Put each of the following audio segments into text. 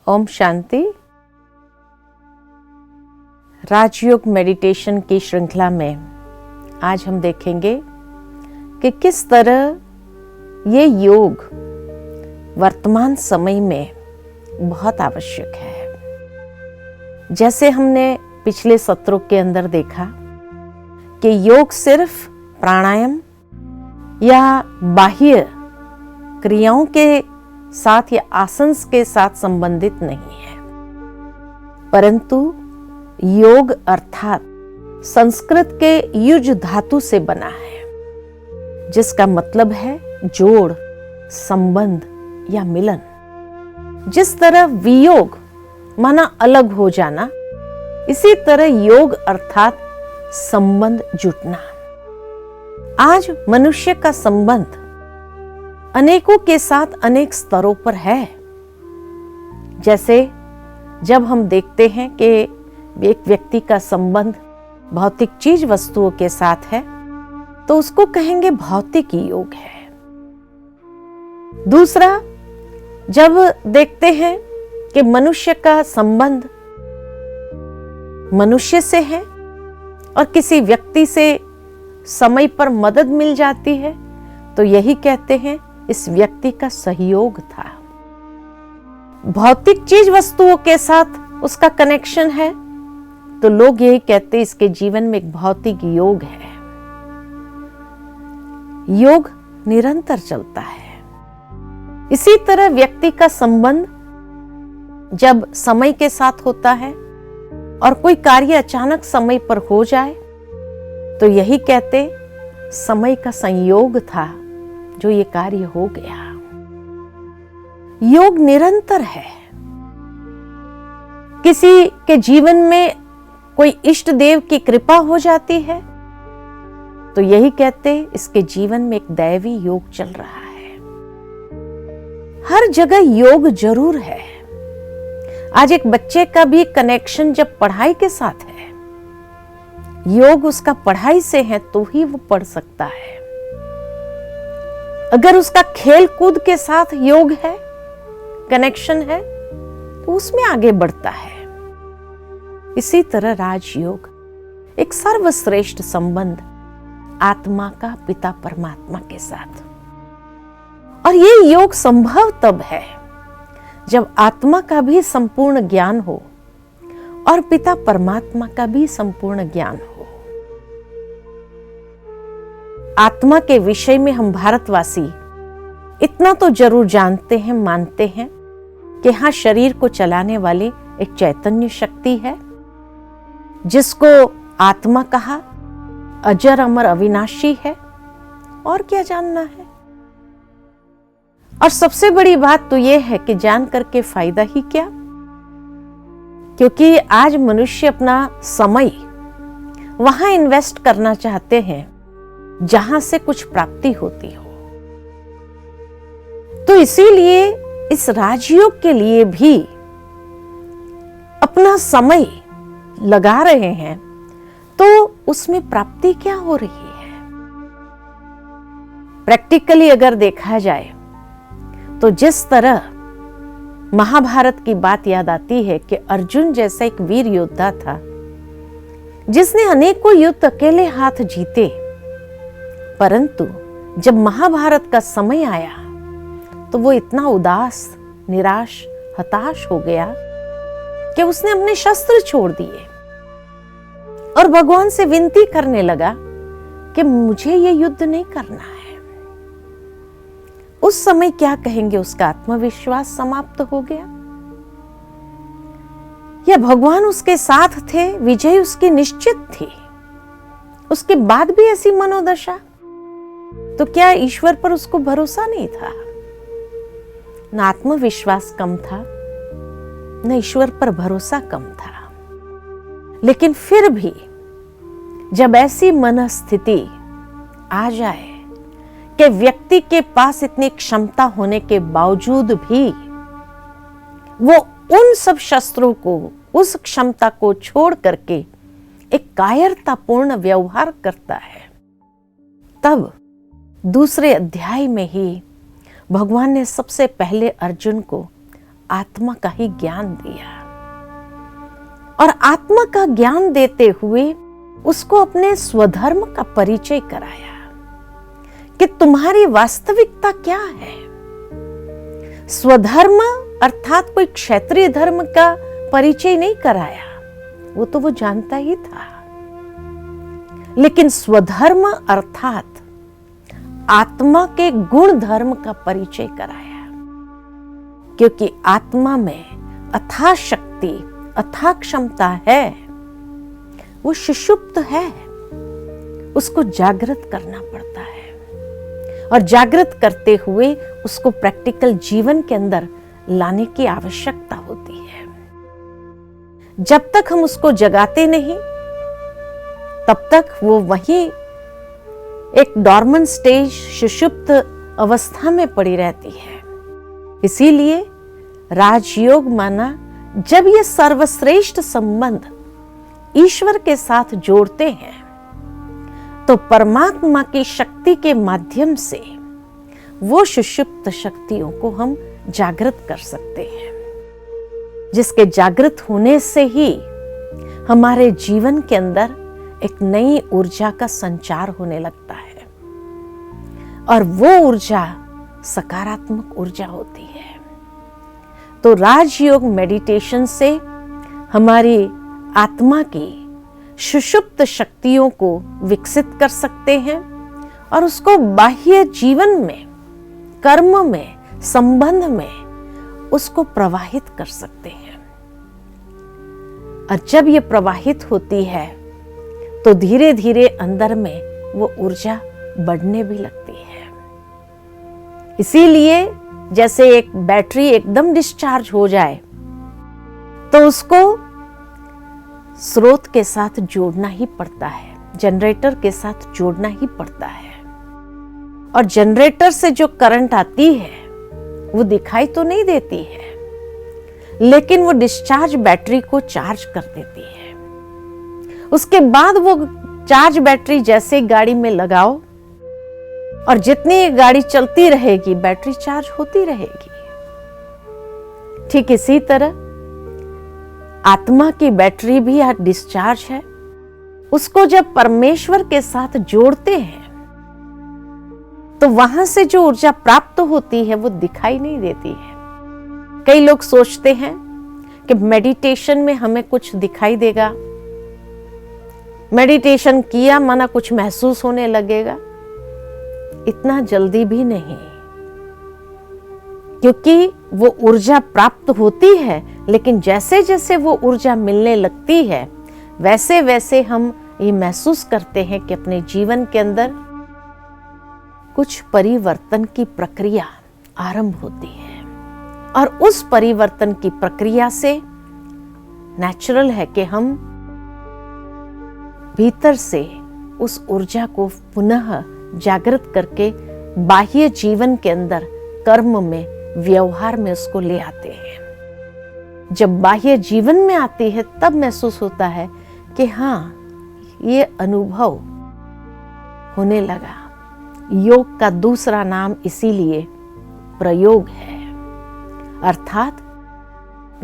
ओम शांति। राजयोग meditation की श्रृंखला में आज हम देखेंगे कि किस तरह ये योग वर्तमान समय में बहुत आवश्यक है। जैसे हमने पिछले सत्रों के अंदर देखा कि योग सिर्फ प्राणायाम या बाह्य क्रियाओं के साथ या आसन के साथ संबंधित नहीं है, परंतु योग अर्थात संस्कृत के युज धातु से बना है, जिसका मतलब है जोड़, संबंध या मिलन। जिस तरह वियोग माना अलग हो जाना, इसी तरह योग अर्थात संबंध जुटना। आज मनुष्य का संबंध अनेकों के साथ अनेक स्तरों पर है। जैसे जब हम देखते हैं कि एक व्यक्ति का संबंध भौतिक चीज वस्तुओं के साथ है, तो उसको कहेंगे भौतिक योग है। दूसरा, जब देखते हैं कि मनुष्य का संबंध मनुष्य से है और किसी व्यक्ति से समय पर मदद मिल जाती है, तो यही कहते हैं इस व्यक्ति का सहयोग था। भौतिक चीज वस्तुओं के साथ उसका कनेक्शन है, तो लोग यही कहते हैं इसके जीवन में एक भौतिक योग है। योग निरंतर चलता है। इसी तरह व्यक्ति का संबंध जब समय के साथ होता है और कोई कार्य अचानक समय पर हो जाए, तो यही कहते समय का संयोग था जो ये कार्य हो गया। योग निरंतर है। किसी के जीवन में कोई इष्ट देव की कृपा हो जाती है, तो यही कहते इसके जीवन में एक दैवी योग चल रहा है। हर जगह योग जरूर है। आज एक बच्चे का भी कनेक्शन जब पढ़ाई के साथ है, योग उसका पढ़ाई से है तो ही वो पढ़ सकता है। अगर उसका खेल कूद के साथ योग है, कनेक्शन है, तो उसमें आगे बढ़ता है। इसी तरह राजयोग एक सर्वश्रेष्ठ संबंध आत्मा का पिता परमात्मा के साथ। और ये योग संभव तब है जब आत्मा का भी संपूर्ण ज्ञान हो और पिता परमात्मा का भी संपूर्ण ज्ञान हो। आत्मा के विषय में हम भारतवासी इतना तो जरूर जानते हैं, मानते हैं कि हाँ, शरीर को चलाने वाली एक चैतन्य शक्ति है, जिसको आत्मा कहा, अजर अमर अविनाशी है। और क्या जानना है? और सबसे बड़ी बात तो यह है कि जान करके फायदा ही क्या, क्योंकि आज मनुष्य अपना समय वहां इन्वेस्ट करना चाहते हैं जहां से कुछ प्राप्ति होती हो। तो इसीलिए इस राजयोग के लिए भी अपना समय लगा रहे हैं, तो उसमें प्राप्ति क्या हो रही है? प्रैक्टिकली अगर देखा जाए तो जिस तरह महाभारत की बात याद आती है कि अर्जुन जैसा एक वीर योद्धा था, जिसने अनेकों युद्ध अकेले हाथ जीते, परंतु जब महाभारत का समय आया तो वो इतना उदास, निराश, हताश हो गया कि उसने अपने शस्त्र छोड़ दिए और भगवान से विनती करने लगा कि मुझे ये युद्ध नहीं करना है। उस समय क्या कहेंगे, उसका आत्मविश्वास समाप्त हो गया या भगवान उसके साथ थे, विजय उसकी निश्चित थी। उसके बाद भी ऐसी मनोदशा, तो क्या ईश्वर पर उसको भरोसा नहीं था? न आत्मविश्वास कम था, न ईश्वर पर भरोसा कम था। लेकिन फिर भी जब ऐसी मनस्थिति आ जाए कि व्यक्ति के पास इतनी क्षमता होने के बावजूद भी वो उन सब शस्त्रों को, उस क्षमता को छोड़ करके एक कायरतापूर्ण व्यवहार करता है, तब दूसरे अध्याय में ही भगवान ने सबसे पहले अर्जुन को आत्मा का ही ज्ञान दिया और आत्मा का ज्ञान देते हुए उसको अपने स्वधर्म का परिचय कराया कि तुम्हारी वास्तविकता क्या है। स्वधर्म अर्थात कोई क्षत्रिय धर्म का परिचय नहीं कराया, वो जानता ही था, लेकिन स्वधर्म अर्थात आत्मा के गुण धर्म का परिचय कराया, क्योंकि आत्मा में अथाह शक्ति अथाह क्षमता है, वो सुषुप्त है, उसको जागृत करना पड़ता है और जागृत करते हुए उसको प्रैक्टिकल जीवन के अंदर लाने की आवश्यकता होती है। जब तक हम उसको जगाते नहीं तब तक वो वही एक डॉर्मेंट स्टेज सुषुप्त अवस्था में पड़ी रहती है। इसीलिए राजयोग माना जब ये सर्वश्रेष्ठ संबंध ईश्वर के साथ जोड़ते हैं तो परमात्मा की शक्ति के माध्यम से वो सुषुप्त शक्तियों को हम जागृत कर सकते हैं, जिसके जागृत होने से ही हमारे जीवन के अंदर एक नई ऊर्जा का संचार होने लगता है और वो ऊर्जा सकारात्मक ऊर्जा होती है। तो राजयोग मेडिटेशन से हमारी आत्मा की सुषुप्त शक्तियों को विकसित कर सकते हैं और उसको बाह्य जीवन में, कर्म में, संबंध में उसको प्रवाहित कर सकते हैं। और जब ये प्रवाहित होती है तो धीरे धीरे अंदर में वो ऊर्जा बढ़ने भी लगती है। इसीलिए जैसे एक बैटरी एकदम डिस्चार्ज हो जाए तो उसको स्रोत के साथ जोड़ना ही पड़ता है, जनरेटर के साथ जोड़ना ही पड़ता है। और जनरेटर से जो करंट आती है वो दिखाई तो नहीं देती है, लेकिन वो डिस्चार्ज बैटरी को चार्ज कर देती है। उसके बाद वो चार्ज बैटरी जैसे गाड़ी में लगाओ और जितनी गाड़ी चलती रहेगी बैटरी चार्ज होती रहेगी। ठीक इसी तरह आत्मा की बैटरी भी आज डिस्चार्ज है, उसको जब परमेश्वर के साथ जोड़ते हैं तो वहां से जो ऊर्जा प्राप्त होती है वो दिखाई नहीं देती है। कई लोग सोचते हैं कि मेडिटेशन में हमें कुछ दिखाई देगा, मेडिटेशन किया माना कुछ महसूस होने लगेगा। इतना जल्दी भी नहीं, क्योंकि वो ऊर्जा प्राप्त होती है, लेकिन जैसे जैसे वो ऊर्जा मिलने लगती है वैसे वैसे हम ये महसूस करते हैं कि अपने जीवन के अंदर कुछ परिवर्तन की प्रक्रिया आरंभ होती है। और उस परिवर्तन की प्रक्रिया से नेचुरल है कि हम भीतर से उस ऊर्जा को पुनः जागृत करके बाह्य जीवन के अंदर, कर्म में, व्यवहार में उसको ले आते हैं। जब बाह्य जीवन में आती है तब महसूस होता है कि हाँ, ये अनुभव होने लगा। योग का दूसरा नाम इसीलिए प्रयोग है, अर्थात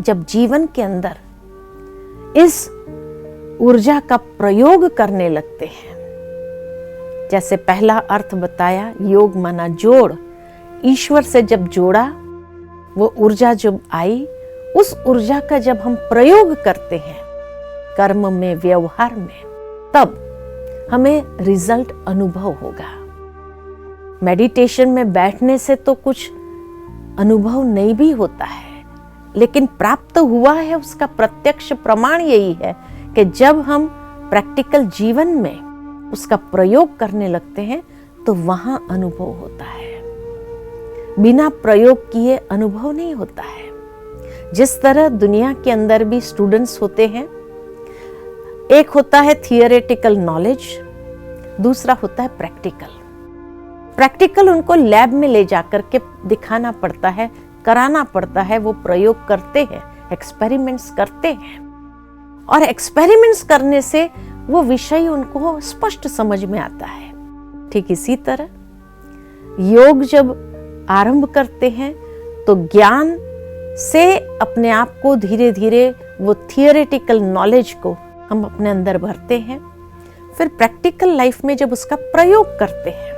जब जीवन के अंदर इस ऊर्जा का प्रयोग करने लगते हैं। जैसे पहला अर्थ बताया, योग माना जोड़। ईश्वर से जब जोड़ा, वो ऊर्जा जब आई, उस ऊर्जा का जब हम प्रयोग करते हैं कर्म में, व्यवहार में, तब हमें रिजल्ट अनुभव होगा। मेडिटेशन में बैठने से तो कुछ अनुभव नहीं भी होता है, लेकिन प्राप्त हुआ है उसका प्रत्यक्ष प्रमाण यही है कि जब हम प्रैक्टिकल जीवन में उसका प्रयोग करने लगते हैं तो वहां अनुभव होता है। बिना प्रयोग किए अनुभव नहीं होता है। जिस तरह दुनिया के अंदर भी स्टूडेंट्स होते हैं, एक होता है थियोरेटिकल नॉलेज, दूसरा होता है प्रैक्टिकल। प्रैक्टिकल उनको लैब में ले जाकर के दिखाना पड़ता है, कराना पड़ता है, वो प्रयोग करते हैं, एक्सपेरिमेंट्स करते हैं, और एक्सपेरिमेंट्स करने से वो विषय उनको स्पष्ट समझ में आता है। ठीक इसी तरह योग जब आरंभ करते हैं तो ज्ञान से अपने आप को धीरे धीरे वो थियोरेटिकल नॉलेज को हम अपने अंदर भरते हैं, फिर प्रैक्टिकल लाइफ में जब उसका प्रयोग करते हैं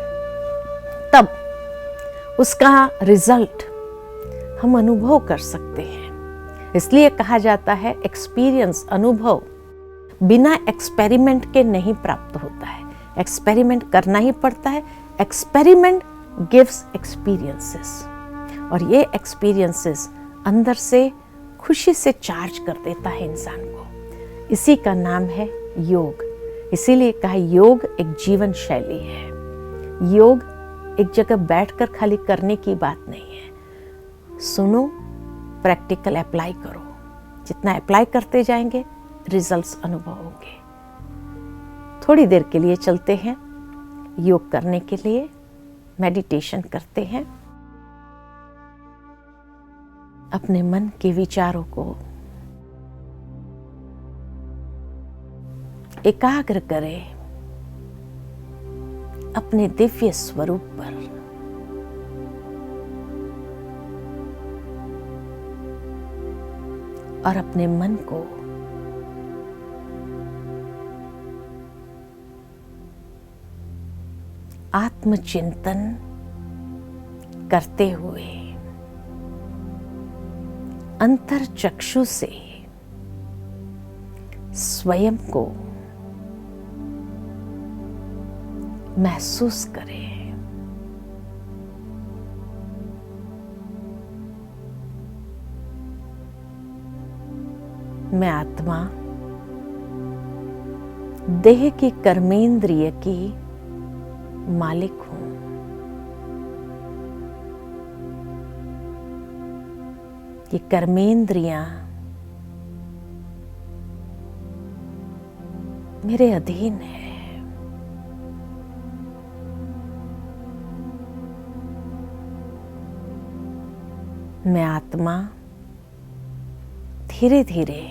तब उसका रिजल्ट हम अनुभव कर सकते हैं। इसलिए कहा जाता है एक्सपीरियंस, अनुभव बिना एक्सपेरिमेंट के नहीं प्राप्त होता है, एक्सपेरिमेंट करना ही पड़ता है। एक्सपेरिमेंट गिव्स एक्सपीरियंसेस, और ये एक्सपीरियंसेस अंदर से खुशी से चार्ज कर देता है इंसान को। इसी का नाम है योग। इसीलिए कहा योग एक जीवन शैली है। योग एक जगह बैठकर खाली करने की बात नहीं है। सुनो, प्रैक्टिकल अप्लाई करो। जितना अप्लाई करते जाएंगे रिजल्ट्स अनुभव होंगे। थोड़ी देर के लिए चलते हैं योग करने के लिए, मेडिटेशन करते हैं। अपने मन के विचारों को एकाग्र करें अपने दिव्य स्वरूप पर। और अपने मन को आत्मचिंतन करते हुए अंतर चक्षु से स्वयं को महसूस करें। मैं आत्मा देह की कर्मेंद्रिय की मालिक हूं। ये कर्मेंद्रियां मेरे अधीन है। मैं आत्मा धीरे धीरे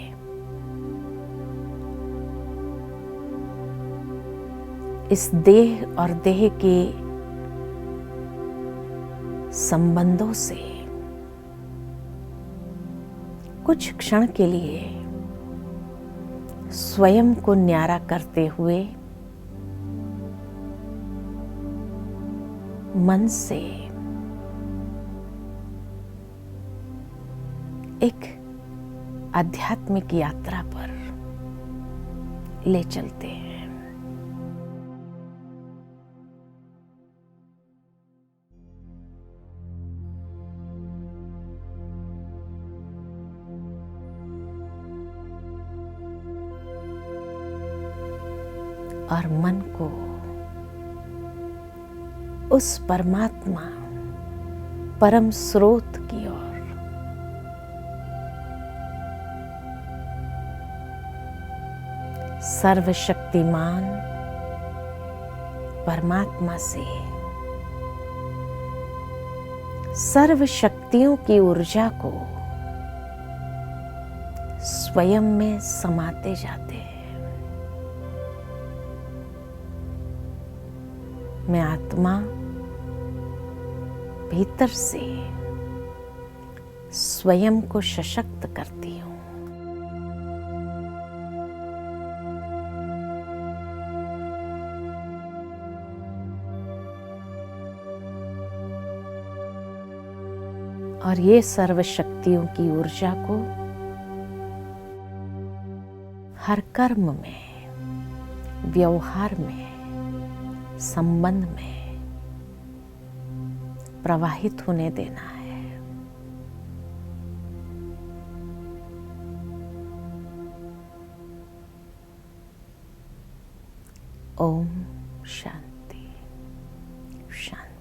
इस देह और देह के संबंधों से कुछ क्षण के लिए स्वयं को न्यारा करते हुए मन से एक आध्यात्मिक यात्रा पर ले चलते हैं। और मन को उस परमात्मा परम स्रोत की ओर सर्वशक्तिमान परमात्मा से सर्व शक्तियों की ऊर्जा को स्वयं में समाते जाते हैं। मैं आत्मा भीतर से स्वयं को सशक्त करती हूं। और ये सर्व शक्तियों की ऊर्जा को हर कर्म में, व्यवहार में, संबंध में प्रवाहित होने देना है। ओम शांति शांति।